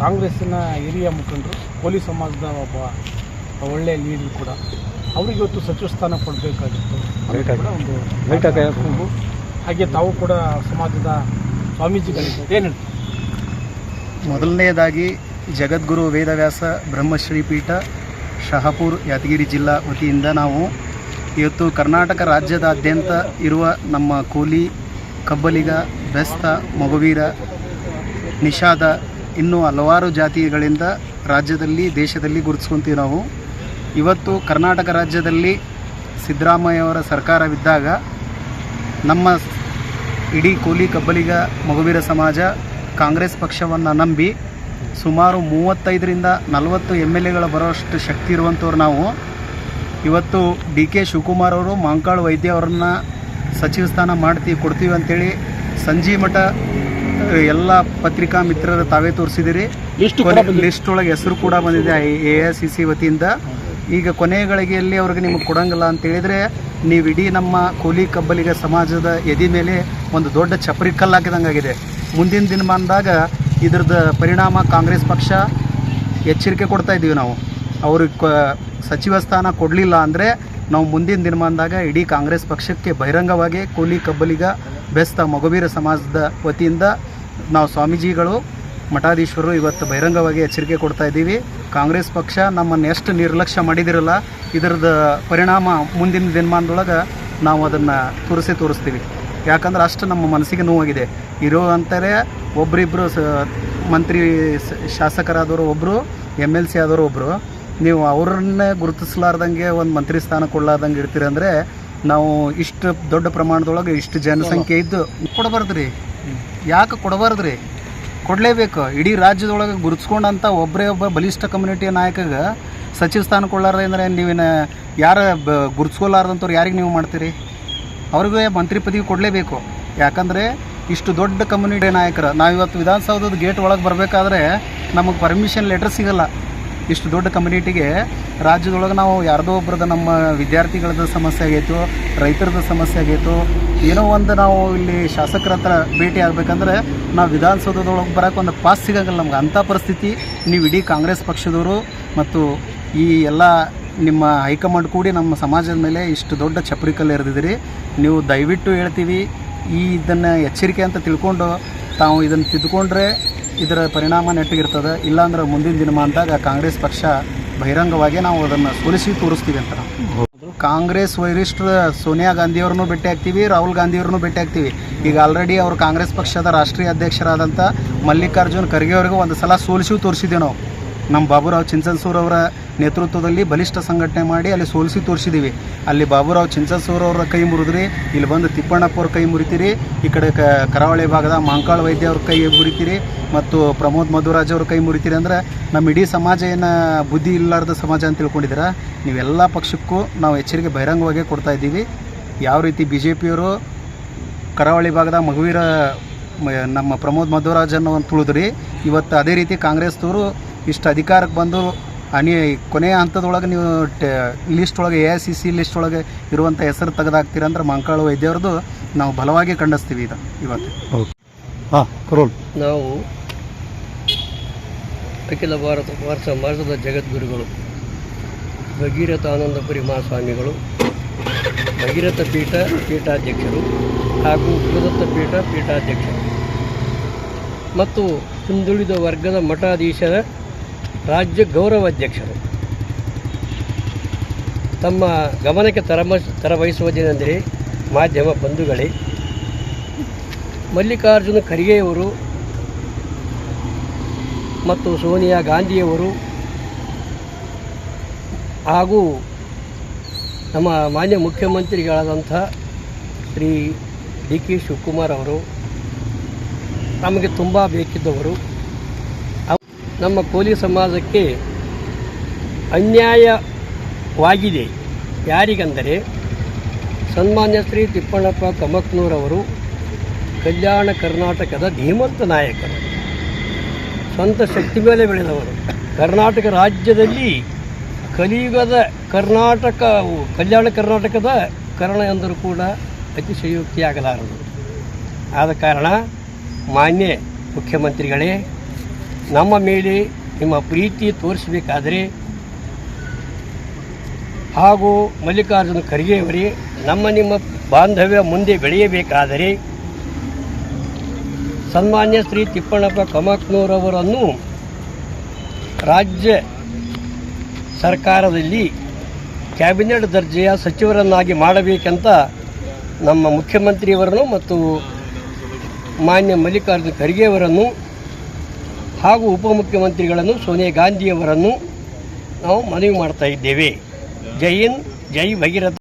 ಕಾಂಗ್ರೆಸ್ಸಿನ ಹಿರಿಯ ಮುಖಂಡರು, ಕೋಲಿ ಸಮಾಜದ ಒಬ್ಬ ಒಳ್ಳೆಯ ಲೀಡರ್ ಕೂಡ. ಅವ್ರಿಗೆ ಇವತ್ತು ಸಚಿವ ಸ್ಥಾನ ಕೊಡಬೇಕಾಗಿತ್ತು ಕೂಡ ಒಂದು ಕೂಗು. ಹಾಗೆ ತಾವು ಕೂಡ ಸಮಾಜದ ಸ್ವಾಮೀಜಿಗಳಿಗೆ ಏನು ಹೇಳ್ತೀವಿ? ಮೊದಲನೆಯದಾಗಿ ಜಗದ್ಗುರು ವೇದವ್ಯಾಸ ಬ್ರಹ್ಮಶ್ರೀ ಪೀಠ ಶಹಾಪುರ ಯಾದಗಿರಿ ಜಿಲ್ಲಾ ವತಿಯಿಂದ ನಾವು ಇವತ್ತು ಕರ್ನಾಟಕ ರಾಜ್ಯದಾದ್ಯಂತ ಇರುವ ನಮ್ಮ ಕೋಲಿ, ಕಬ್ಬಲಿಗ, ಬೆಸ್ತ, ಮೊಗವೀರ, ನಿಷಾದ ಇನ್ನೂ ಹಲವಾರು ಜಾತಿಗಳಿಂದ ರಾಜ್ಯದಲ್ಲಿ ದೇಶದಲ್ಲಿ ಗುರುತಿಸ್ಕೊಂತೀವಿ ನಾವು. ಇವತ್ತು ಕರ್ನಾಟಕ ರಾಜ್ಯದಲ್ಲಿ ಸಿದ್ದರಾಮಯ್ಯವರ ಸರ್ಕಾರವಿದ್ದಾಗ ನಮ್ಮ ಇಡೀ ಕೋಲಿ, ಕಬ್ಬಲಿಗ, ಮೊಗವೀರ ಸಮಾಜ ಕಾಂಗ್ರೆಸ್ ಪಕ್ಷವನ್ನು ನಂಬಿ ಸುಮಾರು 35ರಿಂದ 40 MLAಗಳು ಬರೋಷ್ಟು ಶಕ್ತಿ ಇರುವಂಥವ್ರು ನಾವು. ಇವತ್ತು DK ಶಿವಕುಮಾರ್ ಅವರು ಮಾಂಕಾಳು ವೈದ್ಯ ಅವರನ್ನ ಸಚಿವ ಸ್ಥಾನ ಕೊಡ್ತೀವಿ ಅಂತೇಳಿ ಸಂಜೆ ಮಠ ಎಲ್ಲ ಪತ್ರಿಕಾ ಮಿತ್ರರು ತಾವೇ ತೋರಿಸಿದಿರಿ. ಲಿಸ್ಟ್ ಒಳಗೆ ಹೆಸರು ಕೂಡ ಬಂದಿದೆ AICC ವತಿಯಿಂದ. ಈಗ ಕೊನೆಗಳಿಗೆಯಲ್ಲಿ ಅವ್ರಿಗೆ ನಿಮಗೆ ಕೊಡಂಗಿಲ್ಲ ಅಂತ ಹೇಳಿದರೆ ನೀವು ಇಡೀ ನಮ್ಮ ಕೋಲಿ, ಕಬ್ಬಲಿಗ ಸಮಾಜದ ಎದೆ ಮೇಲೆ ಒಂದು ದೊಡ್ಡ ಚಪ್ಪರಿ ಕಲ್ಲು ಹಾಕಿದಂಗಾಗಿದೆ. ಮುಂದಿನ ದಿನಮಾನದಾಗ ಇದ್ರದ್ದು ಪರಿಣಾಮ ಕಾಂಗ್ರೆಸ್ ಪಕ್ಷ ಎಚ್ಚರಿಕೆ ಕೊಡ್ತಾ ಇದ್ದೀವಿ ನಾವು. ಅವ್ರಿಗೆ ಸಚಿವ ಸ್ಥಾನ ಕೊಡಲಿಲ್ಲ ಅಂದರೆ ನಾವು ಮುಂದಿನ ದಿನಮಾನದಾಗ ಇಡೀ ಕಾಂಗ್ರೆಸ್ ಪಕ್ಷಕ್ಕೆ ಬಹಿರಂಗವಾಗಿ ಕೋಲಿ, ಕಬ್ಬಲಿಗ, ಬೆಸ್ತ, ಮೊಗವೀರ ಸಮಾಜದ ವತಿಯಿಂದ ನಾವು ಸ್ವಾಮೀಜಿಗಳು, ಮಠಾಧೀಶ್ವರರು ಇವತ್ತು ಬಹಿರಂಗವಾಗಿ ಎಚ್ಚರಿಕೆ ಕೊಡ್ತಾ ಇದ್ದೀವಿ. ಕಾಂಗ್ರೆಸ್ ಪಕ್ಷ ನಮ್ಮನ್ನು ಎಷ್ಟು ನಿರ್ಲಕ್ಷ್ಯ ಮಾಡಿದಿರಲ್ಲ, ಇದರದ ಪರಿಣಾಮ ಮುಂದಿನ ದಿನಮಾನದೊಳಗೆ ನಾವು ಅದನ್ನು ತೋರಿಸ್ತೀವಿ. ಯಾಕಂದ್ರೆ ಅಷ್ಟು ನಮ್ಮ ಮನಸ್ಸಿಗೆ ನೋವಾಗಿದೆ. ಅಂತಾರೆ ಒಬ್ಬರಿಬ್ಬರು ಮಂತ್ರಿ ಶಾಸಕರಾದವರು ಒಬ್ಬರು, MLC ಆದವರು ಒಬ್ಬರು. ನೀವು ಅವ್ರನ್ನೇ ಗುರುತಿಸಲಾರ್ದಂಗೆ ಒಂದು ಮಂತ್ರಿ ಸ್ಥಾನ ಕೊಡಲಾರ್ದಂಗೆ ಇರ್ತೀರಿ ಅಂದರೆ ನಾವು ಇಷ್ಟು ದೊಡ್ಡ ಪ್ರಮಾಣದೊಳಗೆ ಇಷ್ಟು ಜನಸಂಖ್ಯೆ ಇದ್ದು ಕೊಡಬಾರ್ದು ರೀ. ಯಾಕೆ ಕೊಡಬಾರ್ದು ರೀ? ಕೊಡಲೇಬೇಕು. ಇಡೀ ರಾಜ್ಯದೊಳಗೆ ಗುರುತಿಸ್ಕೊಂಡಂಥ ಒಬ್ಬ ಬಲಿಷ್ಠ ಕಮ್ಯುನಿಟಿಯ ನಾಯಕಗೆ ಸಚಿವ ಸ್ಥಾನ ಕೊಡಲಾರ್ದೆ ಅಂದರೆ ನೀವಿನ ಯಾರು ಗುರುತಿಸ್ಕೊಲಾರ್ದಂಥವ್ರು ಯಾರಿಗೆ ನೀವು ಮಾಡ್ತೀರಿ? ಅವ್ರಿಗೆ ಮಂತ್ರಿ ಪದವಿ ಕೊಡಲೇಬೇಕು. ಯಾಕಂದರೆ ಇಷ್ಟು ದೊಡ್ಡ ಕಮ್ಯುನಿಟಿ ನಾಯಕರು ನಾವಿವತ್ತು ವಿಧಾನಸೌಧದ ಗೇಟ್ ಒಳಗೆ ಬರಬೇಕಾದ್ರೆ ನಮಗೆ ಪರ್ಮಿಷನ್ ಲೆಟರ್ ಸಿಗೋಲ್ಲ. ಇಷ್ಟು ದೊಡ್ಡ ಕಮ್ಯುನಿಟಿಗೆ ರಾಜ್ಯದೊಳಗೆ ನಾವು ಯಾರ್ದೋ ಒಬ್ರದ ನಮ್ಮ ವಿದ್ಯಾರ್ಥಿಗಳದ್ದು ಸಮಸ್ಯೆ ಆಗೈತೋ, ರೈತರದ್ದು ಸಮಸ್ಯೆ ಆಗೈತೋ, ಏನೋ ಒಂದು ನಾವು ಇಲ್ಲಿ ಶಾಸಕರ ಹತ್ರ ಭೇಟಿ ಆಗಬೇಕಂದ್ರೆ ನಾವು ವಿಧಾನಸೌಧದೊಳಗೆ ಬರೋಕೆ ಒಂದು ಪಾಸ್ ಸಿಗೋಂಗಿಲ್ಲ ನಮ್ಗೆ. ಅಂಥ ಪರಿಸ್ಥಿತಿ ನೀವು ಇಡೀ ಕಾಂಗ್ರೆಸ್ ಪಕ್ಷದವರು ಮತ್ತು ಈ ಎಲ್ಲ ನಿಮ್ಮ ಹೈಕಮಾಂಡ್ ಕೂಡಿ ನಮ್ಮ ಸಮಾಜದ ಮೇಲೆ ಇಷ್ಟು ದೊಡ್ಡ ಚಪ್ಪರಿ ಕಲ್ಲು ಎರೆದಿದ್ದೀರಿ. ನೀವು ದಯವಿಟ್ಟು ಹೇಳ್ತೀವಿ, ಇದನ್ನು ಎಚ್ಚರಿಕೆ ಅಂತ ತಿಳ್ಕೊಂಡು ತಾವು ಇದನ್ನು ತಿದ್ದುಕೊಂಡ್ರೆ ಇದರ ಪರಿಣಾಮ ನೆಟ್ಟಿಗಿರ್ತದೆ. ಇಲ್ಲಾಂದ್ರೆ ಮುಂದಿನ ದಿನಮಾನದಾಗ ಕಾಂಗ್ರೆಸ್ ಪಕ್ಷ ಬಹಿರಂಗವಾಗಿ ನಾವು ಅದನ್ನು ಸೋಲಿಸಿ ತೋರಿಸ್ತೀವಿ ಅಂತ. ಕಾಂಗ್ರೆಸ್ ವರಿಷ್ಠರ ಸೋನಿಯಾ ಗಾಂಧಿಯವ್ರನ್ನೂ ಭೇಟಿ ಆಗ್ತೀವಿ, ರಾಹುಲ್ ಗಾಂಧಿಯವ್ರನ್ನೂ ಭೇಟಿ ಆಗ್ತೀವಿ. ಈಗ ಆಲ್ರೆಡಿ ಅವರು ಕಾಂಗ್ರೆಸ್ ಪಕ್ಷದ ರಾಷ್ಟ್ರೀಯ ಅಧ್ಯಕ್ಷರಾದಂಥ ಮಲ್ಲಿಕಾರ್ಜುನ್ ಖರ್ಗೆ ಅವರಿಗೂ ಒಂದು ಸಲ ಸೋಲಿಸಿ ತೋರಿಸಿದ್ದೀವಿ ನಾವು. ನಮ್ಮ ಬಾಬುರಾವ್ ಚಿಂಚನ್ಸೂರವರ ನೇತೃತ್ವದಲ್ಲಿ ಬಲಿಷ್ಠ ಸಂಘಟನೆ ಮಾಡಿ ಅಲ್ಲಿ ಸೋಲಿಸಿ ತೋರಿಸಿದ್ದೀವಿ. ಅಲ್ಲಿ ಬಾಬುರಾವ್ ಚಿಂಚನ್ಸೂರವರ ಕೈ ಮುರಿದ್ರಿ, ಇಲ್ಲಿ ಬಂದು ತಿಪ್ಪಣ್ಣಪ್ಪವ್ರ ಕೈ ಮುರಿತೀರಿ, ಈ ಕಡೆ ಕರಾವಳಿ ಭಾಗದ ಮಾಂಕಾಳು ವೈದ್ಯ ಅವ್ರ ಕೈ ಮುರಿತೀರಿ ಮತ್ತು ಪ್ರಮೋದ್ ಮಧುರಾಜ್ ಅವ್ರ ಕೈ ಮುರಿತೀರಿ. ಅಂದರೆ ನಮ್ಮ ಇಡೀ ಸಮಾಜ ಏನು ಬುದ್ಧಿ ಇಲ್ಲಾರ್ದ ಸಮಾಜ ಅಂತ ತಿಳ್ಕೊಂಡಿದ್ದೀರಾ? ನೀವೆಲ್ಲ ಪಕ್ಷಕ್ಕೂ ನಾವು ಎಚ್ಚರಿಕೆ ಬಹಿರಂಗವಾಗಿ ಕೊಡ್ತಾ ಇದ್ದೀವಿ. ಯಾವ ರೀತಿ BJPಯವರು ಕರಾವಳಿ ಭಾಗದ ಮಗುವೀರ ನಮ್ಮ ಪ್ರಮೋದ್ ಮಧುರಾಜ್ ಅನ್ನೋ ಒಂದು ತುಳಿದ್ರಿ, ಇವತ್ತು ಅದೇ ರೀತಿ ಕಾಂಗ್ರೆಸ್ದವರು ಇಷ್ಟು ಅಧಿಕಾರಕ್ಕೆ ಬಂದು ಕೊನೆಯ ಹಂತದೊಳಗೆ ನೀವು ಲಿಸ್ಟ್ ಒಳಗೆ AICC ಲಿಸ್ಟ್ ಒಳಗೆ ಇರುವಂಥ ಹೆಸರು ತೆಗೆದಾಕ್ತೀರ ಅಂದ್ರೆ ಮಾಂಕಾಳು ವೈದ್ಯವ್ರದ್ದು ನಾವು ಬಲವಾಗಿ ಖಂಡಿಸ್ತೀವಿ ಇವತ್ತು. ನಾವು ಅಖಿಲ ಭಾರತದ ಜಗದ್ಗುರುಗಳು ಭಗೀರಥಾನಂದಪುರಿ ಮಹಾಸ್ವಾಮಿಗಳು, ಭಗೀರಥ ಪೀಠಾಧ್ಯಕ್ಷರು ಹಾಗೂ ಗುರುದತ್ತ ಪೀಠಾಧ್ಯಕ್ಷರು ಮತ್ತು ಹಿಂದುಳಿದ ವರ್ಗದ ಮಠಾಧೀಶರ ರಾಜ್ಯ ಗೌರವಾಧ್ಯಕ್ಷರು ತಮ್ಮ ಗಮನಕ್ಕೆ ತರವಹಿಸುವುದೇನೆಂದರೆ, ಮಾಧ್ಯಮ ಬಂಧುಗಳೇ, ಮಲ್ಲಿಕಾರ್ಜುನ ಖರ್ಗೆಯವರು ಮತ್ತು ಸೋನಿಯಾ ಗಾಂಧಿಯವರು ಹಾಗೂ ನಮ್ಮ ಮಾನ್ಯ ಮುಖ್ಯಮಂತ್ರಿಗಳಾದಂಥ ಶ್ರೀ DK ಶಿವಕುಮಾರ್ ಅವರು ನಮಗೆ ತುಂಬ ಬೇಕಿದ್ದವರು. ನಮ್ಮ ಕೋಲಿ ಸಮಾಜಕ್ಕೆ ಅನ್ಯಾಯವಾಗಿದೆ. ಯಾರಿಗೆಂದರೆ ಸನ್ಮಾನ್ಯ ಶ್ರೀ ತಿಪ್ಪಣ್ಣಪ್ಪ ಕಮಕ್ನೂರವರು ಕಲ್ಯಾಣ ಕರ್ನಾಟಕದ ಧೀಮಂತ ನಾಯಕರು, ಸ್ವಂತ ಶಕ್ತಿ ಮೇಲೆ ಬೆಳೆದವರು. ಕರ್ನಾಟಕ ರಾಜ್ಯದಲ್ಲಿ ಕಲಿಯುಗದ ಕಲ್ಯಾಣ ಕರ್ನಾಟಕದ ಕರ್ಣ ಎಂದರೂ ಕೂಡ ಅತಿಶಯೋಕ್ತಿಯಾಗಲಾರದು. ಆದ ಕಾರಣ ಮಾನ್ಯ ಮುಖ್ಯಮಂತ್ರಿಗಳೇ, ನಮ್ಮ ಮೇಲೆ ನಿಮ್ಮ ಪ್ರೀತಿ ತೋರಿಸಬೇಕಾದರೆ ಹಾಗೂ ಮಲ್ಲಿಕಾರ್ಜುನ ಖರ್ಗೆಯವರೇ ನಿಮ್ಮ ಬಾಂಧವ್ಯ ಮುಂದೆ ಬೆಳೆಯಬೇಕಾದರೆ ಸನ್ಮಾನ್ಯ ಶ್ರೀ ತಿಪ್ಪಣ್ಣಪ್ಪ ಕಮಕ್ನೂರವರನ್ನು ರಾಜ್ಯ ಸರ್ಕಾರದಲ್ಲಿ ಕ್ಯಾಬಿನೆಟ್ ದರ್ಜೆಯ ಸಚಿವರನ್ನಾಗಿ ಮಾಡಬೇಕಂತ ನಮ್ಮ ಮುಖ್ಯಮಂತ್ರಿಯವರನ್ನು ಮತ್ತು ಮಾನ್ಯ ಮಲ್ಲಿಕಾರ್ಜುನ ಖರ್ಗೆಯವರನ್ನು ಹಾಗೂ ಉಪಮುಖ್ಯಮಂತ್ರಿಗಳನ್ನು ಸೋನಿಯಾ ಗಾಂಧಿಯವರನ್ನು ನಾವು ಮನವಿ ಮಾಡ್ತಾ ಇದ್ದೇವೆ. ಜೈ ಹಿಂದ್, ಜೈ ಭಗೀರಥ.